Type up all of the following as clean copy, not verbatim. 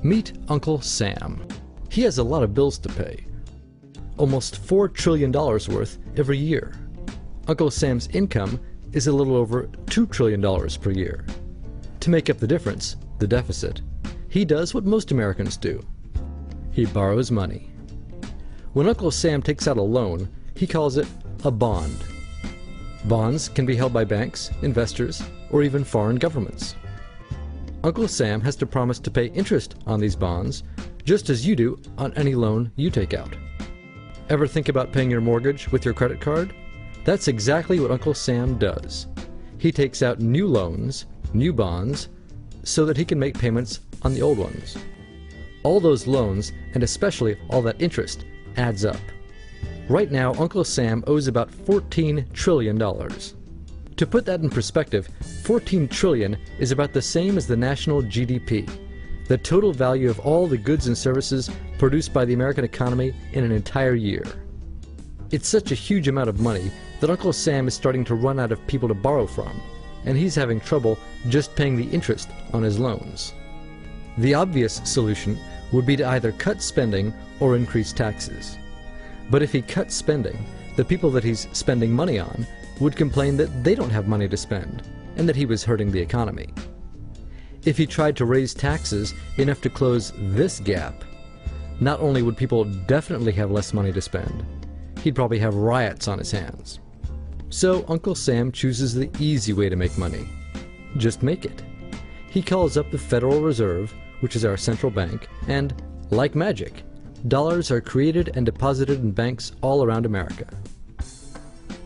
Meet Uncle Sam. He has a lot of bills to pay. Almost $4 trillion worth every year. Uncle Sam's income is a little over $2 trillion per year. To make up the difference, the deficit, he does what most Americans do. He borrows money. When Uncle Sam takes out a loan, he calls it a bond. Bonds can be held by banks, investors, or even foreign governments. Uncle Sam has to promise to pay interest on these bonds, just as you do on any loan you take out. Ever think about paying your mortgage with your credit card? That's exactly what Uncle Sam does. He takes out new loans, new bonds, so that he can make payments on the old ones. All those loans, and especially all that interest, adds up. Right now, Uncle Sam owes about $14 trillion. To put that in perspective, 14 trillion is about the same as the national GDP, the total value of all the goods and services produced by the American economy in an entire year. It's such a huge amount of money that Uncle Sam is starting to run out of people to borrow from, and he's having trouble just paying the interest on his loans. The obvious solution would be to either cut spending or increase taxes. But if he cuts spending, the people that he's spending money on would complain that they don't have money to spend, and that he was hurting the economy. If he tried to raise taxes enough to close this gap, not only would people definitely have less money to spend, he'd probably have riots on his hands. So Uncle Sam chooses the easy way to make money. Just make it. He calls up the Federal Reserve, which is our central bank, and, like magic, dollars are created and deposited in banks all around America.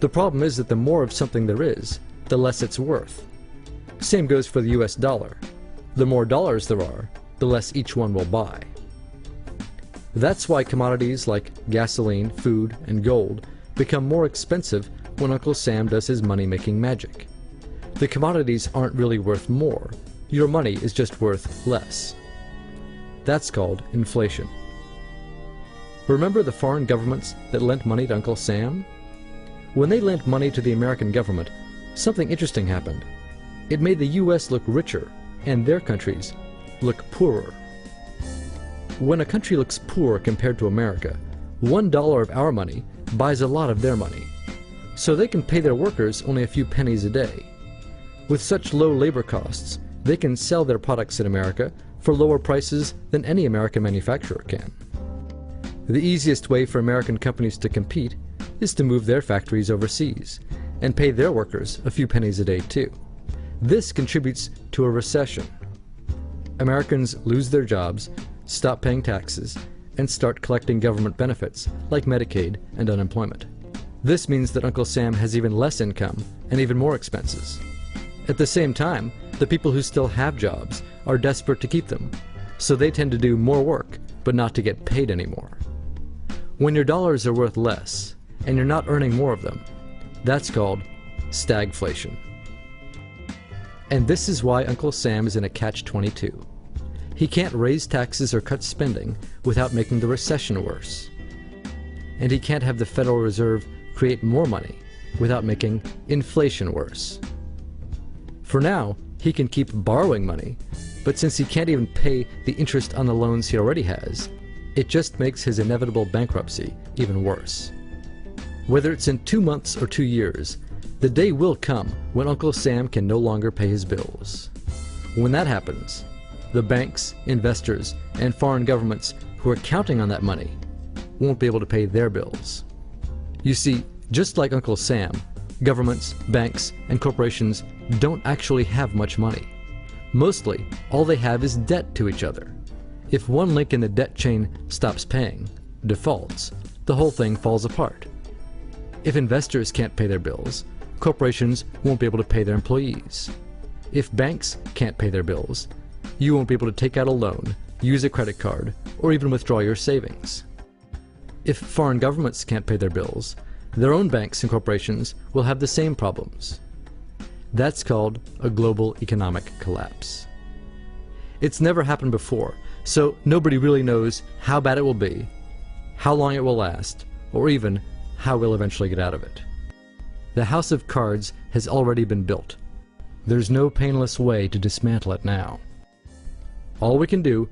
The problem is that the more of something there is, the less it's worth. Same goes for the US dollar. The more dollars there are, the less each one will buy. That's why commodities like gasoline, food, and gold become more expensive when Uncle Sam does his money-making magic. The commodities aren't really worth more. Your money is just worth less. That's called inflation. Remember the foreign governments that lent money to Uncle Sam? When they lent money to the American government, something interesting happened. It made the US look richer, and their countries look poorer. When a country looks poor compared to America, $1 of our money buys a lot of their money. So they can pay their workers only a few pennies a day. With such low labor costs, they can sell their products in America for lower prices than any American manufacturer can. The easiest way for American companies to compete is to move their factories overseas and pay their workers a few pennies a day too. This contributes to a recession. Americans lose their jobs, stop paying taxes, and start collecting government benefits like Medicaid and unemployment. This means that Uncle Sam has even less income and even more expenses. At the same time, the people who still have jobs are desperate to keep them, so they tend to do more work but not to get paid anymore. When your dollars are worth less, and you're not earning more of them, that's called stagflation. And this is why Uncle Sam is in a catch-22. He can't raise taxes or cut spending without making the recession worse. And he can't have the Federal Reserve create more money without making inflation worse. For now, he can keep borrowing money, but since he can't even pay the interest on the loans he already has, it just makes his inevitable bankruptcy even worse. Whether it's in 2 months or 2 years, the day will come when Uncle Sam can no longer pay his bills. When that happens, the banks, investors, and foreign governments who are counting on that money won't be able to pay their bills. You see, just like Uncle Sam, governments, banks, and corporations don't actually have much money. Mostly, all they have is debt to each other. If one link in the debt chain stops paying, defaults, the whole thing falls apart. If investors can't pay their bills, corporations won't be able to pay their employees. If banks can't pay their bills, you won't be able to take out a loan, use a credit card, or even withdraw your savings. If foreign governments can't pay their bills, their own banks and corporations will have the same problems. That's called a global economic collapse. It's never happened before, so nobody really knows how bad it will be, how long it will last, or even how we'll eventually get out of it. The house of cards has already been built. There's no painless way to dismantle it now. All we can do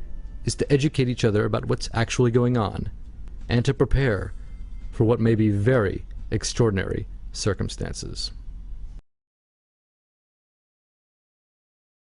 is to educate each other about what's actually going on, and to prepare for what may be very extraordinary circumstances.